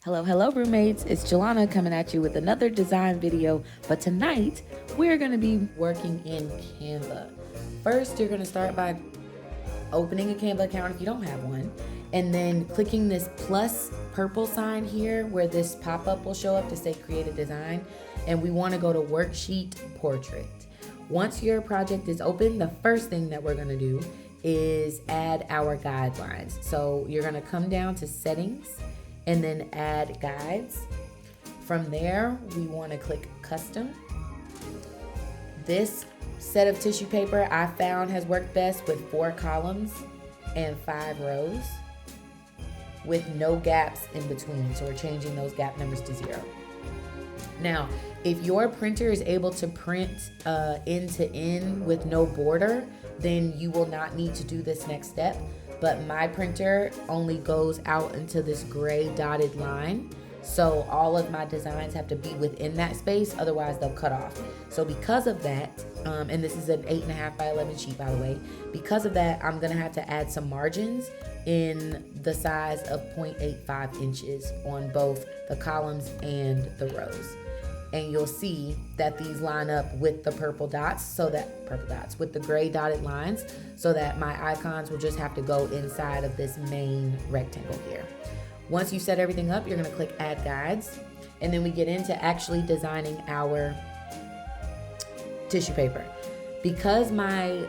Hello roommates, it's Jelana coming at you with another design video, but tonight we're going to be working in Canva. First, you're going to start by opening a Canva account if you don't have one, and then clicking this plus purple sign here where this pop-up will show up to say create a design, and we want to go to worksheet portrait. Once your project is open, the first thing that we're going to do is add our guidelines. So you're going to come down to settings and then add guides. From there, we want to click custom. This set of tissue paper I found has worked best with 4 columns and 5 rows with no gaps in between. So we're changing those gap numbers to 0. Now, if your printer is able to print end to end with no border, then you will not need to do this next step. But my printer only goes out into this gray dotted line. So all of my designs have to be within that space, otherwise they'll cut off. So because of that, and this is an 8.5 by 11 sheet, by the way, because of that, I'm gonna have to add some margins in the size of 0.85 inches on both the columns and the rows. And you'll see that these line up with the purple dots, with the gray dotted lines, so that my icons will just have to go inside of this main rectangle here. Once you set everything up, you're gonna click add guides, and then we get into actually designing our tissue paper. Because my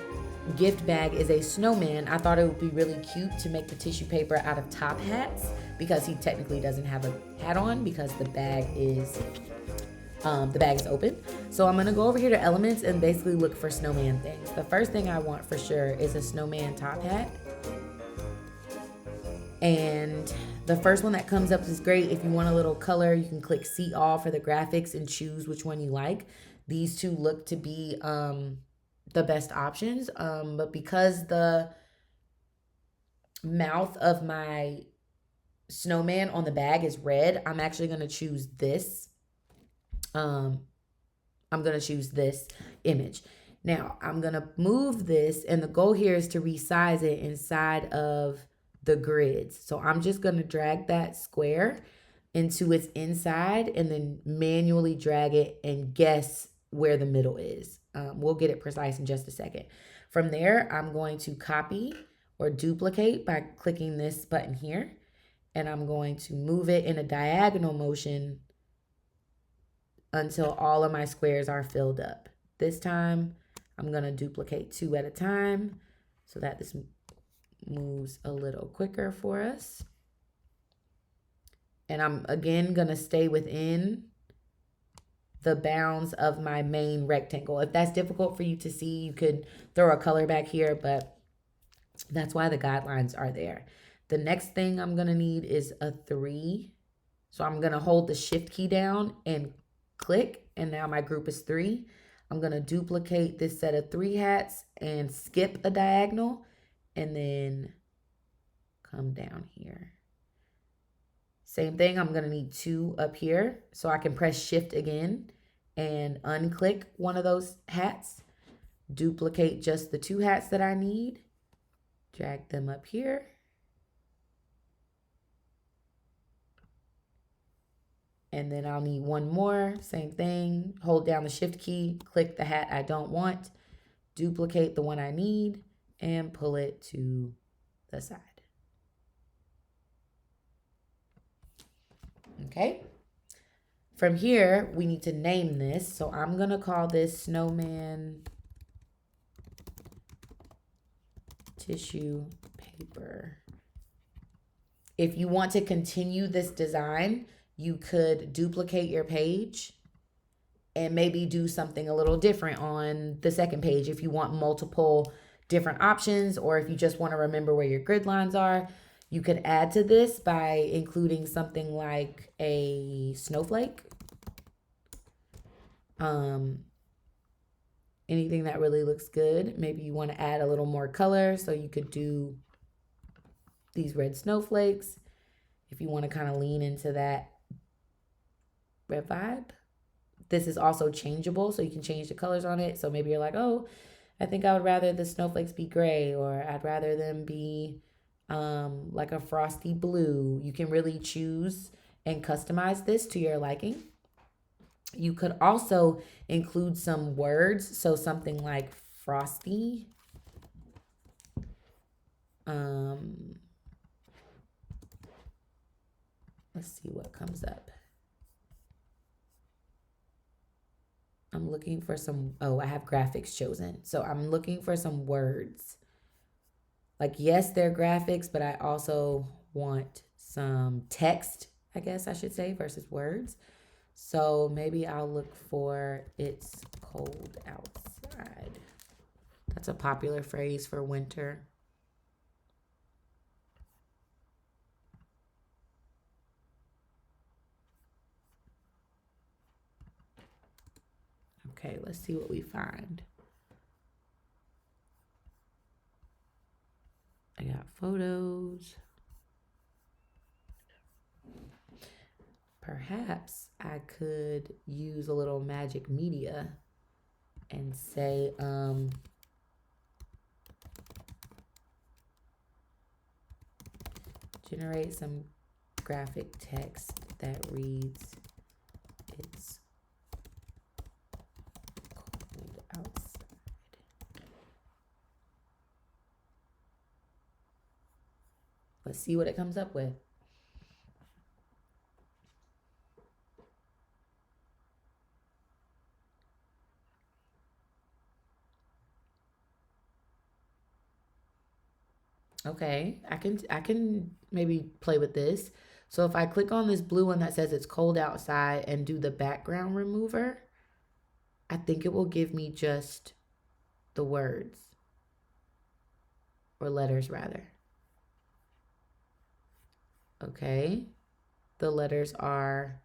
gift bag is a snowman, I thought it would be really cute to make the tissue paper out of top hats, because he technically doesn't have a hat on because the bag is open. So I'm gonna go over here to elements and basically look for snowman things. The first thing I want for sure is a snowman top hat. And the first one that comes up is great. If you want a little color, you can click see all for the graphics and choose which one you like. These two look to be the best options. But because the mouth of my snowman on the bag is red, I'm actually gonna choose this. I'm going to choose this image. Now, I'm going to move this, and the goal here is to resize it inside of the grids. So I'm just going to drag that square into its inside and then manually drag it and guess where the middle is. We'll get it precise in just a second. From there, I'm going to copy or duplicate by clicking this button here, and I'm going to move it in a diagonal motion until all of my squares are filled up. This time, I'm gonna duplicate 2 at a time so that this moves a little quicker for us. And I'm again gonna stay within the bounds of my main rectangle. If that's difficult for you to see, you could throw a color back here, but that's why the guidelines are there. The next thing I'm gonna need is a 3. So I'm gonna hold the shift key down and click, and now my group is 3. I'm going to duplicate this set of 3 hats and skip a diagonal and then come down here. Same thing, I'm going to need 2 up here, so I can press shift again and unclick one of those hats, duplicate just the 2 hats that I need, drag them up here. And then I'll need 1 more, same thing, hold down the shift key, click the hat I don't want, duplicate the one I need, and pull it to the side. Okay. From here, we need to name this. So I'm gonna call this Snowman Tissue Paper. If you want to continue this design, you could duplicate your page and maybe do something a little different on the second page if you want multiple different options, or if you just want to remember where your grid lines are. You could add to this by including something like a snowflake. Anything that really looks good. Maybe you want to add a little more color, so you could do these red snowflakes if you want to kind of lean into that red vibe. This is also changeable, so you can change the colors on it. So maybe you're like, oh, I think I would rather the snowflakes be gray, or I'd rather them be like a frosty blue. You can really choose and customize this to your liking. You could also include some words, so something like frosty. Let's see what comes up. I'm looking for some, oh, I have graphics chosen. So I'm looking for some words. Like, yes, they're graphics, but I also want some text, I guess I should say, versus words. So maybe I'll look for "it's cold outside." That's a popular phrase for winter. Okay, let's see what we find. I got photos. Perhaps I could use a little magic media and say, generate some graphic text that reads, "It's cold outside." Let's see what it comes up with. Okay, I can maybe play with this. So if I click on this blue one that says "it's cold outside" and do the background remover, I think it will give me just the words, or letters rather. Okay, the letters are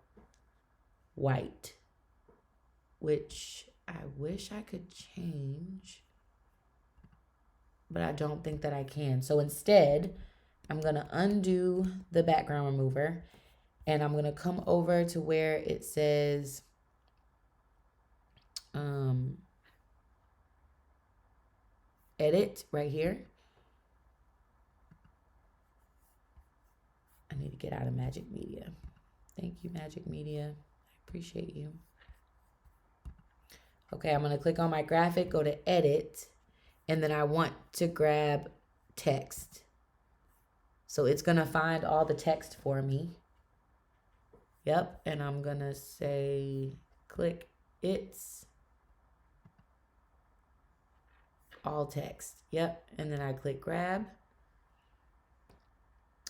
white, which I wish I could change, but I don't think that I can. So instead, I'm gonna undo the background remover, and I'm gonna come over to where it says edit right here. I need to get out of Magic Media. Thank you, Magic Media. I appreciate you. Okay, I'm gonna click on my graphic, go to edit, and then I want to grab text. So it's gonna find all the text for me. Yep, and I'm gonna say, click "it's all text." Yep, and then I click grab.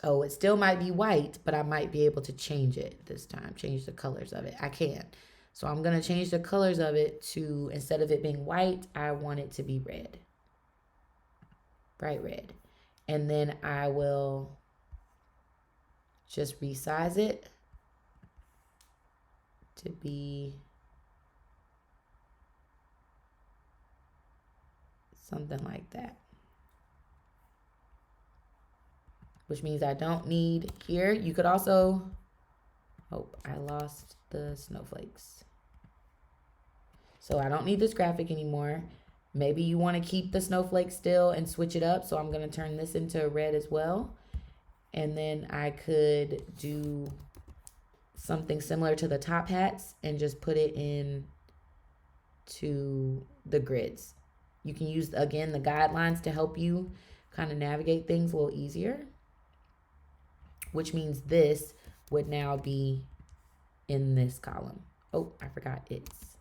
Oh, it still might be white, but I might be able to change it this time, change the colors of it. I can. So I'm gonna change the colors of it to, instead of it being white, I want it to be red. Bright red. And then I will just resize it to be something like that. Which means I don't need here. You could also, oh, I lost the snowflakes. So I don't need this graphic anymore. Maybe you want to keep the snowflake still and switch it up. So I'm going to turn this into red as well. And then I could do something similar to the top hats and just put it in to the grids. You can use, again, the guidelines to help you kind of navigate things a little easier, which means this would now be in this column. Oh, I forgot "it's."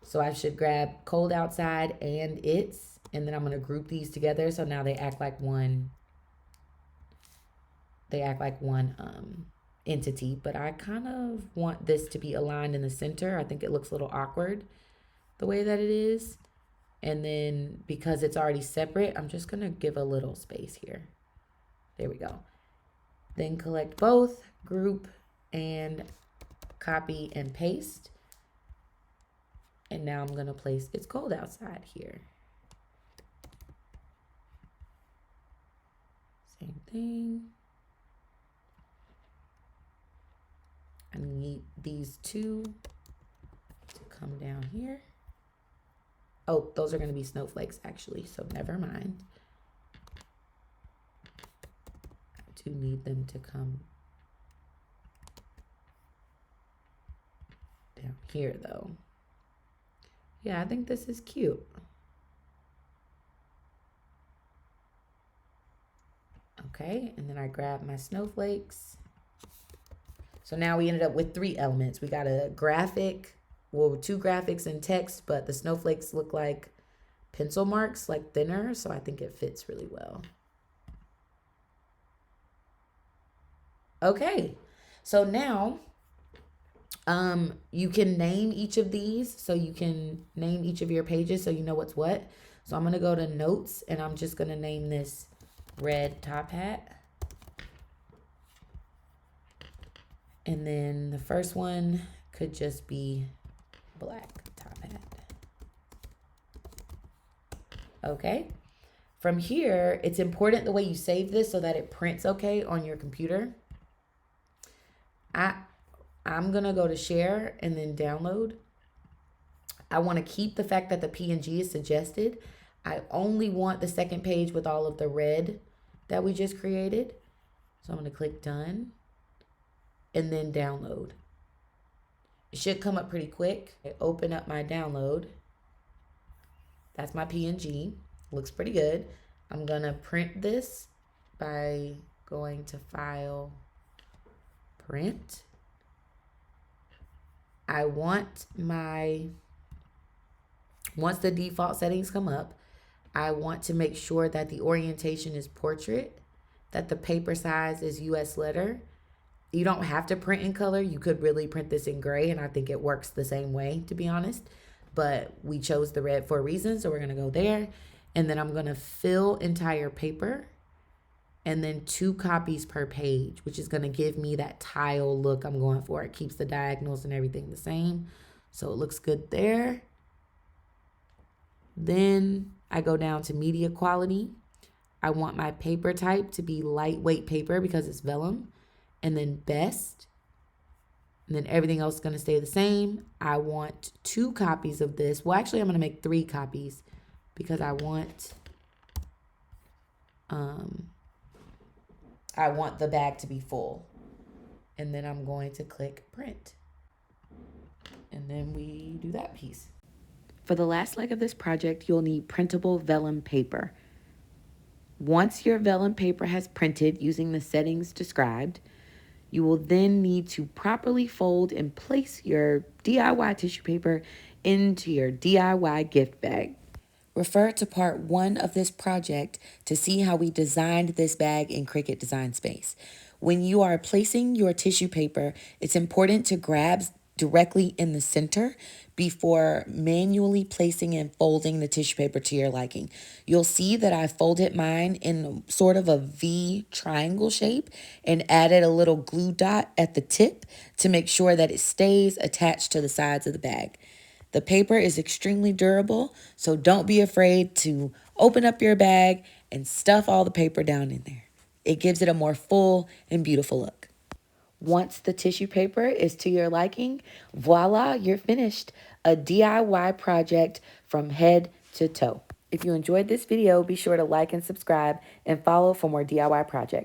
So I should grab "cold outside" and "it's," and then I'm going to group these together so now they act like one. They act like one entity, but I kind of want this to be aligned in the center. I think it looks a little awkward the way that it is. And then because it's already separate, I'm just going to give a little space here. There we go. Then collect both, group, and copy and paste. And now I'm going to place "it's cold outside" here. Same thing. I need these two to come down here. Oh, those are going to be snowflakes actually, so never mind. I do need them to come down here though. Yeah, I think this is cute. Okay, and then I grab my snowflakes. So now we ended up with 3 elements. We got a graphic, well, 2 graphics and text, but the snowflakes look like pencil marks, like thinner, so I think it fits really well. Okay, so now you can name each of these, so you can name each of your pages so you know what's what. So I'm gonna go to notes and I'm just gonna name this red top hat. And then the first one could just be black top hat. Okay. From here, it's important the way you save this so that it prints okay on your computer. I'm gonna go to share and then download. I want to keep the fact that the PNG is suggested. I only want the second page with all of the red that we just created. So I'm gonna click done and then download. It should come up pretty quick. I open up my download. That's my PNG. Looks pretty good. I'm gonna print this by going to File, Print. I want once the default settings come up, I want to make sure that the orientation is portrait, that the paper size is US letter. You don't have to print in color. You could really print this in gray, and I think it works the same way, to be honest. But we chose the red for a reason, so we're gonna go there. And then I'm gonna fill entire paper, and then 2 copies per page, which is gonna give me that tile look I'm going for. It keeps the diagonals and everything the same, so it looks good there. Then I go down to media quality. I want my paper type to be lightweight paper because it's vellum. And then best. And then everything else is going to stay the same. I want 2 copies of this. Well, actually, I'm going to make 3 copies because I want the bag to be full. And then I'm going to click print. And then we do that piece. For the last leg of this project, you'll need printable vellum paper. Once your vellum paper has printed using the settings described, you will then need to properly fold and place your DIY tissue paper into your DIY gift bag. Refer to part 1 of this project to see how we designed this bag in Cricut Design Space. When you are placing your tissue paper, it's important to grab directly in the center before manually placing and folding the tissue paper to your liking. You'll see that I folded mine in sort of a V triangle shape and added a little glue dot at the tip to make sure that it stays attached to the sides of the bag. The paper is extremely durable, so don't be afraid to open up your bag and stuff all the paper down in there. It gives it a more full and beautiful look. Once the tissue paper is to your liking, voila, you're finished. A DIY project from head to toe. If you enjoyed this video, be sure to like and subscribe and follow for more DIY projects.